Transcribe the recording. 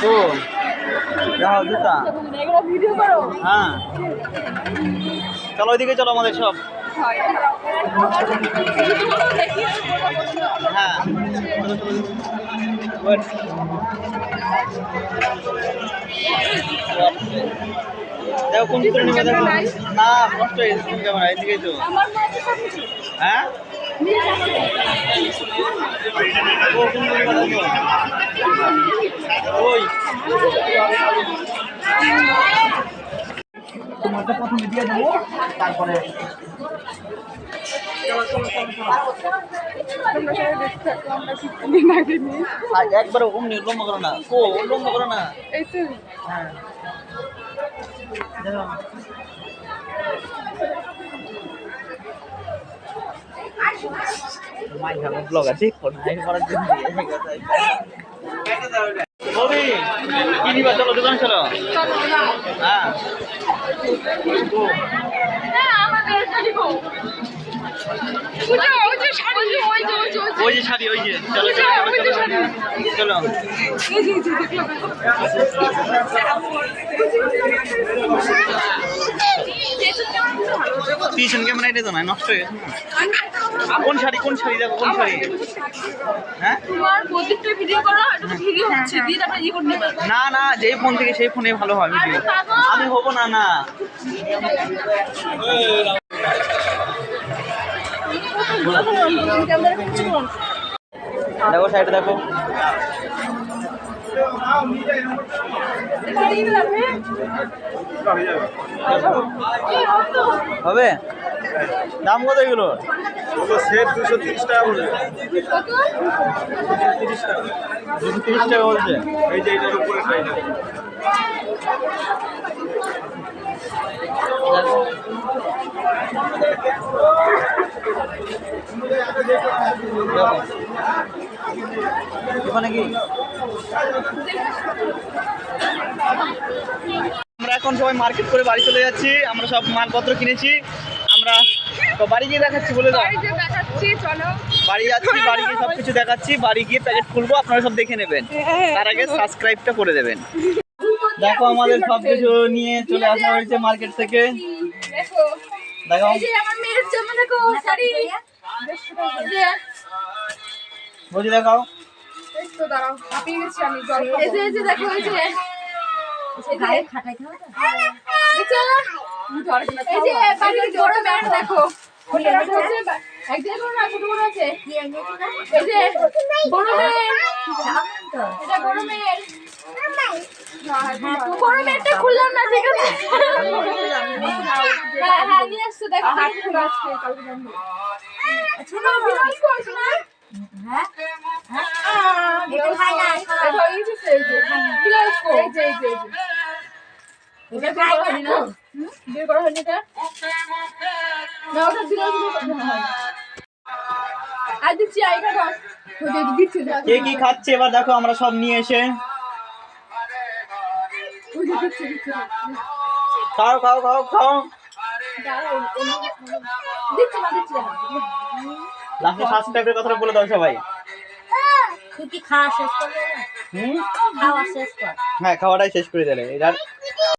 ও যাও জুতা হ্যাঁ চলো ওইদিকে চলো আমাদের সব হ্যাঁ দেখো কোন জুতো নিবে দেখো না কষ্ট হয়েছে কোন ক্যামেরা এদিকেই তো হ্যাঁ ও কোন জুতো দেখো ওই তোমাকে প্রথমে দিয়ে দেবো তারপরে একবারে অমনি লম্বা করো না ও লম্বা করো না হ্যাঁ ব্লগ আছে চলো দোকান চলো হ্যাঁ ওই যে শাড়ি ওই যে চলো চলো পিছন ক্যামেরা এটা তো না নষ্ট হয়ে গেছে কোন শাড়ি দেখো কোন শাড়ি হ্যাঁ না না যেই ফোন থেকে সেই ফোনে ভালো হয় ভিডিও আমি হবো না না দেখো সাইডে দেখো হবে দাম কত এগুলো সেট 230 টাকা বলে 230 টাকা বলছে এই যে এটার উপরে সাইজ ওখানে কি আমরা এখন সবাই মার্কেট করে বাড়ি চলে যাচ্ছি আমরা সব মালপত্র কিনেছি আমরা তো বাড়ি গিয়ে দেখাচ্ছি বলে দাও বাড়ি যাচ্ছি বাড়ি গিয়ে সবকিছু দেখাচ্ছি বাড়ি গিয়ে প্যাকেট খুলবো আপনারা সব দেখে নেবেন তার আগে সাবস্ক্রাইবটা করে দেবেন দেখো আমাদের সবকিছু নিয়ে চলে আসা হয়েছে মার্কেট থেকে দেখো বলছি দেখাও খুললাম না ঠিক আছে কে কি খাচ্ছে এবার দেখো আমরা সব নিয়ে এসে খাও খাও খাও খাও লাস্টে সাবস্ক্রাইবের কথা বলে দাও সবাই তুই কি খাওয়া শেষ করবে? খাওয়া শেষ কর। হ্যাঁ খাওয়াটাই শেষ করে দিলে এটার